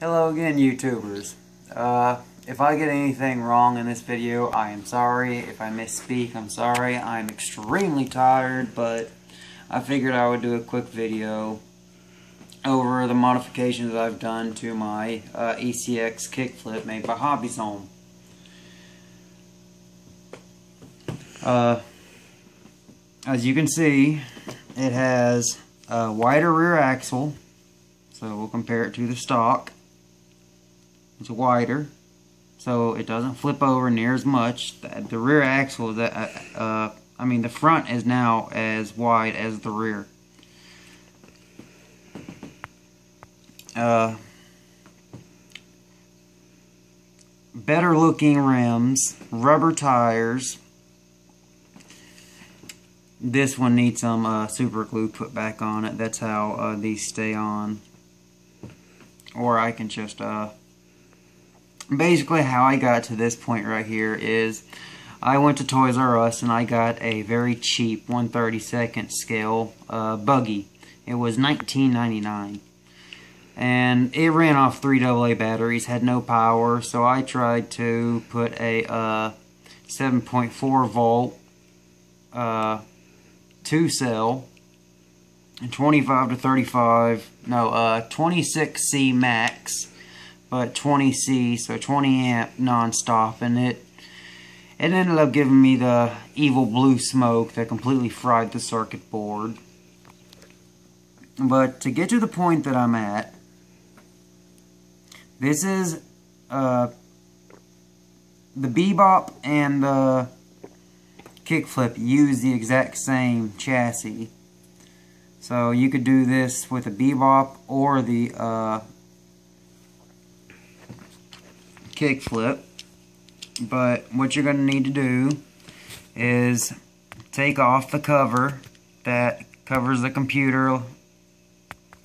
Hello again, YouTubers. If I get anything wrong in this video, I am sorry. If I misspeak, I'm sorry. I'm extremely tired, but I figured I would do a quick video over the modifications I've done to my ECX Kickflip made by Hobbyzone. As you can see, it has a wider rear axle, so we'll compare it to the stock. It's wider, so it doesn't flip over near as much. The rear axle, the front is now as wide as the rear. Better looking rims, rubber tires. This one needs some super glue put back on it. That's how these stay on. Or I can just basically how I got to this point right here is I went to Toys R Us and I got a very cheap 1/32 scale buggy. It was $19.99 and it ran off 3 AA batteries, had no power, so I tried to put a 7.4 volt 2-cell 26C max, but 20C, so 20 amp non-stop, and it ended up giving me the evil blue smoke that completely fried the circuit board. But to get to the point that I'm at, this is the Bebop and the Kickflip use the exact same chassis. So you could do this with a Bebop or the Kickflip, but what you're going to need to do is take off the cover that covers the computer,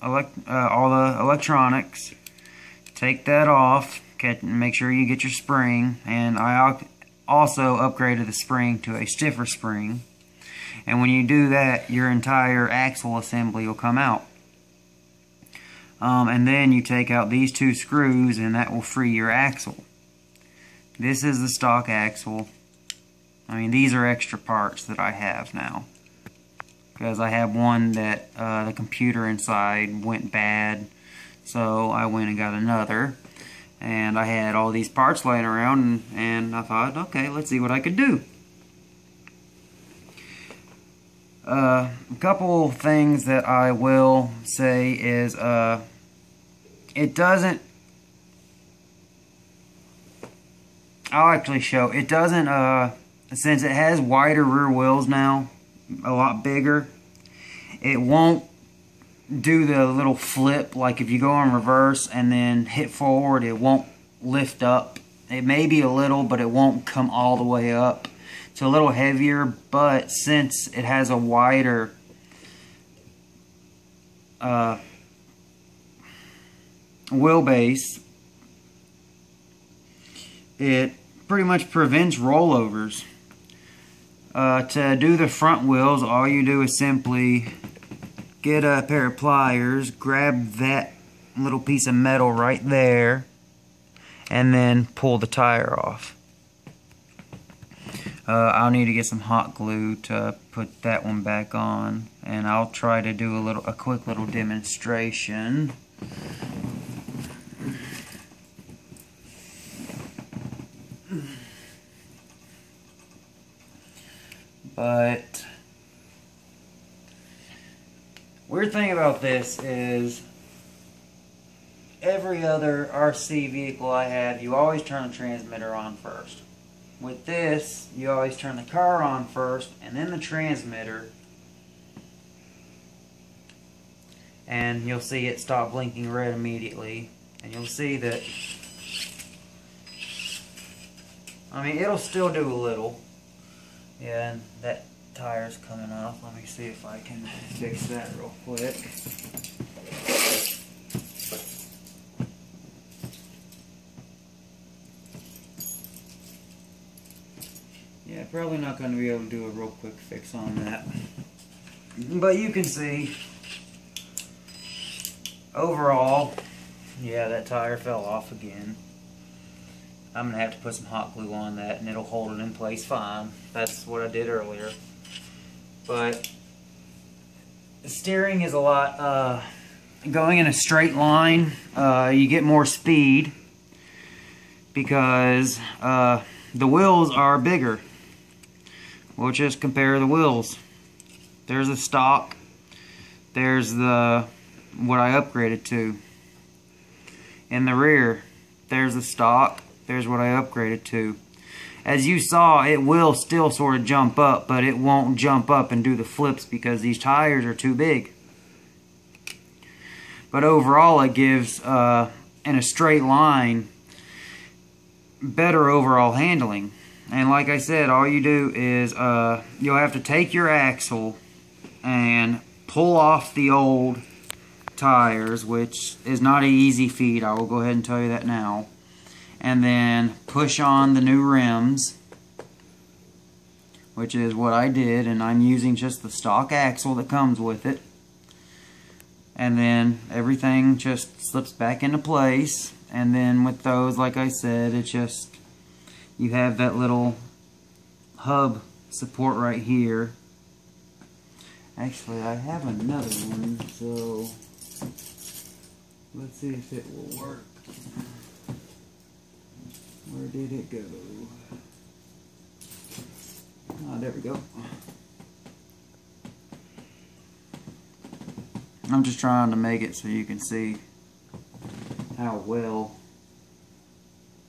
all the electronics. Take that off, make sure you get your spring, and I also upgraded the spring to a stiffer spring. And when you do that, your entire axle assembly will come out. And then you take out these 2 screws and that will free your axle. This is the stock axle. These are extra parts that I have now, because I have one that the computer inside went bad, so I went and got another. And I had all these parts laying around, and I thought, okay, let's see what I could do. A couple things that I will say is it doesn't, I'll actually show, it doesn't, since it has wider rear wheels now, a lot bigger, it won't do the little flip. Like if you go in reverse and then hit forward, it won't lift up. It may be a little, but it won't come all the way up. It's a little heavier, but since it has a wider wheelbase, it pretty much prevents rollovers. To do the front wheels, all you do is simply get a pair of pliers, grab that little piece of metal right there, and then pull the tire off. I'll need to get some hot glue to put that one back on, and I'll try to do a quick little demonstration. But weird thing about this is every other RC vehicle I have, you always turn the transmitter on first. With this, you always turn the car on first and then the transmitter, and you'll see it stop blinking red immediately, and you'll see that it'll still do a little. Yeah, and that tire's coming off. Let me see if I can fix that real quick. Yeah, probably not going to be able to do a real quick fix on that. But you can see overall Yeah, that tire fell off again. I'm going to have to put some hot glue on that and it'll hold it in place fine. That's what I did earlier. But the steering is a lot, going in a straight line, you get more speed because the wheels are bigger. We'll just compare the wheels. There's the stock. There's the what I upgraded to. In the rear, there's the stock. There's what I upgraded to. As you saw, it will still sort of jump up, but it won't jump up and do the flips because these tires are too big. But overall, it gives, in a straight line, better overall handling. And like I said, all you do is you'll have to take your axle and pull off the old tires, which is not an easy feat. I will go ahead and tell you that now. And then push on the new rims, which is what I did, and I'm using just the stock axle that comes with it. And then everything just slips back into place. And then with those, like I said, it's just you have that little hub support right here. Actually, I have another one, so let's see if it will work. Where did it go? Ah, there we go. I'm just trying to make it so you can see how well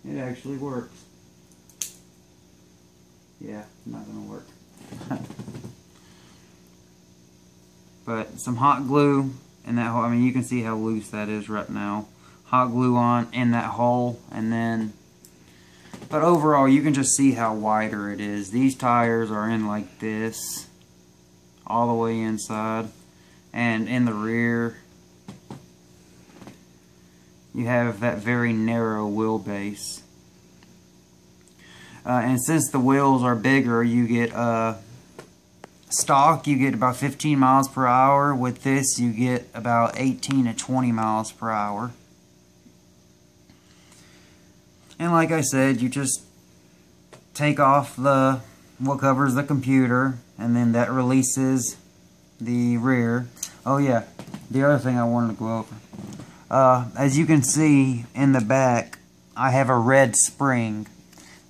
it actually works. Yeah, not gonna work. But some hot glue in that hole. I mean, you can see how loose that is right now. Hot glue on in that hole, and then. But overall, you can just see how wider it is. These tires are in like this, all the way inside, and in the rear, you have that very narrow wheelbase. And since the wheels are bigger, you get stock, you get about 15 miles per hour. With this, you get about 18 to 20 miles per hour. And like I said, you just take off what covers the computer, and then that releases the rear. Oh yeah, the other thing I wanted to go over. As you can see in the back, I have a red spring.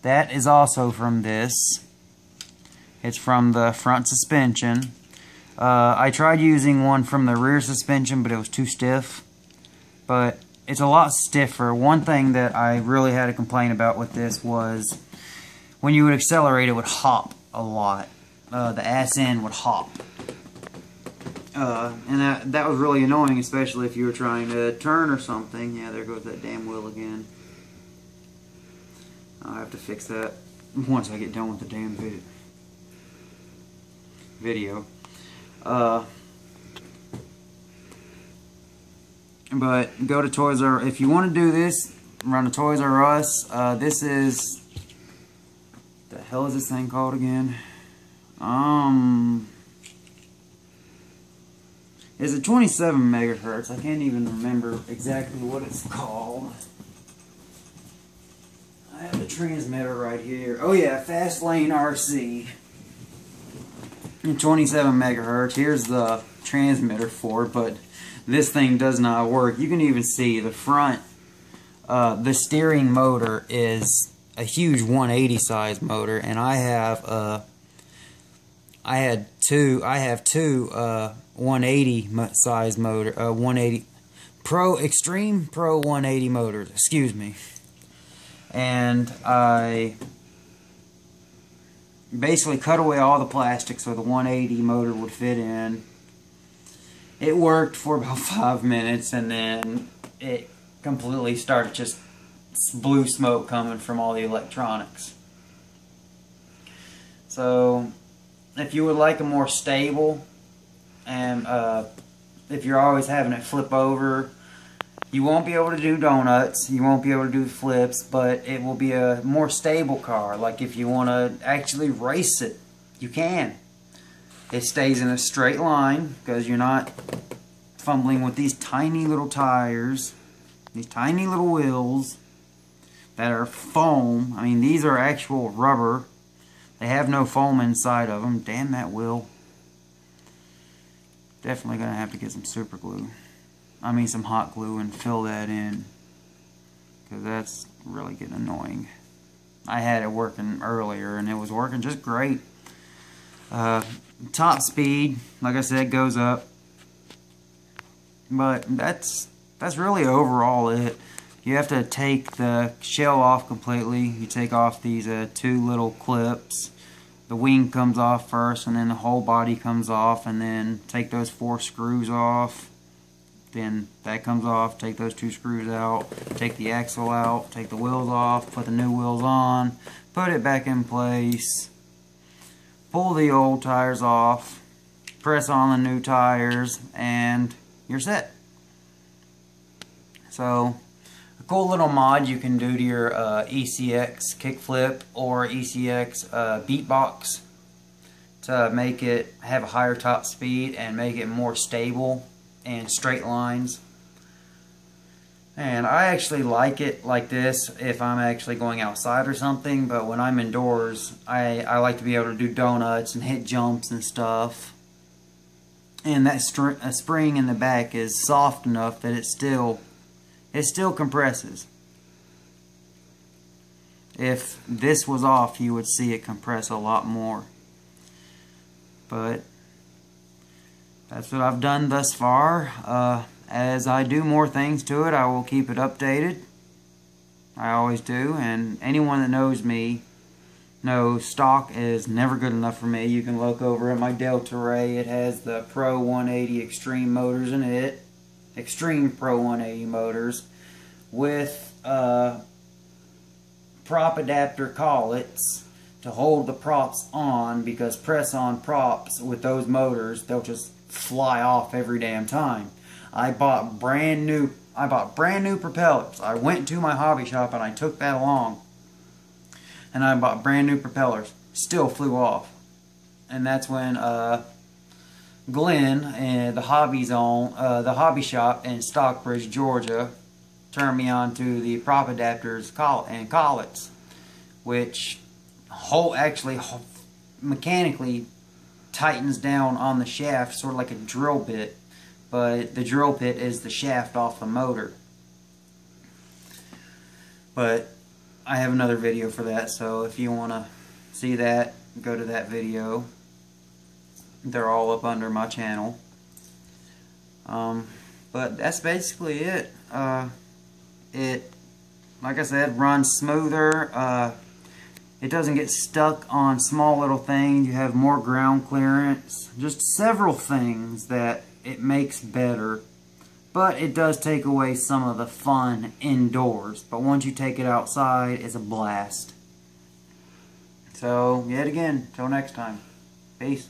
That is also from this. It's from the front suspension. I tried using one from the rear suspension, but it was too stiff. But it's a lot stiffer. One thing that I really had to complain about with this was when you would accelerate, it would hop a lot. The ass end would hop. And that was really annoying, especially if you were trying to turn or something. Yeah, there goes that damn wheel again. I'll have to fix that once I get done with the damn video. But go to Toys R Us. If you want to do this, run to Toys R Us. This is, the hell is this thing called again? It's a 27 megahertz. I can't even remember exactly what it's called. I have the transmitter right here. Oh yeah, Fast Lane RC. 27 megahertz. Here's the transmitter for it, but this thing does not work. You can even see the front, the steering motor is a huge 180 size motor, and I have two 180 size motor, 180 Pro Extreme Pro 180 motors. Excuse me. And I basically cut away all the plastic so the 180 motor would fit in. It worked for about 5 minutes, and then it completely started just blue smoke coming from all the electronics. So if you would like a more stable, and if you're always having it flip over, you won't be able to do donuts, you won't be able to do flips, but it will be a more stable car. Like if you want to actually race it, you can. It stays in a straight line because you're not fumbling with these tiny little tires. These tiny little wheels that are foam. I mean, these are actual rubber. They have no foam inside of them. Damn that wheel. Definitely going to have to get some super glue. I mean some hot glue and fill that in. Because that's really getting annoying. I had it working earlier and it was working just great. Top speed, like I said, goes up. But that's really overall it. You have to take the shell off completely. You take off these two little clips. The wing comes off first, and then the whole body comes off, and then take those 4 screws off. Then that comes off. Take those 2 screws out. Take the axle out. Take the wheels off. Put the new wheels on. Put it back in place. Pull the old tires off. Press on the new tires, and you're set. So, a cool little mod you can do to your ECX Kickflip or ECX Beatbox to make it have a higher top speed and make it more stable and straight lines. And I actually like it like this if I'm actually going outside or something, but when I'm indoors, I like to be able to do donuts and hit jumps and stuff. And that spring in the back is soft enough that it still compresses. If this was off, you would see it compress a lot more. But that's what I've done thus far. As I do more things to it, I will keep it updated. I always do. And anyone that knows me knows stock is never good enough for me. You can look over at my Delta Ray. It has the Pro 180 Extreme motors in it. Extreme Pro 180 motors with prop adapter collets to hold the props on, because press on props with those motors, they'll just fly off every damn time. I bought brand new propellers. I went to my hobby shop and I took that along, and I bought brand new propellers. Still flew off. And that's when Glenn and the Hobbyzone, the hobby shop in Stockbridge, Georgia, turned me on to the prop adapters and collets, which actually mechanically tightens down on the shaft, sort of like a drill bit, but the drill bit is the shaft off the motor. But I have another video for that, so if you want to see that, go to that video. They're all up under my channel. But that's basically it. It, like I said, runs smoother. It doesn't get stuck on small little things. You have more ground clearance. Just several things that it makes better. But it does take away some of the fun indoors. But once you take it outside, it's a blast. So, yet again, till next time. Peace.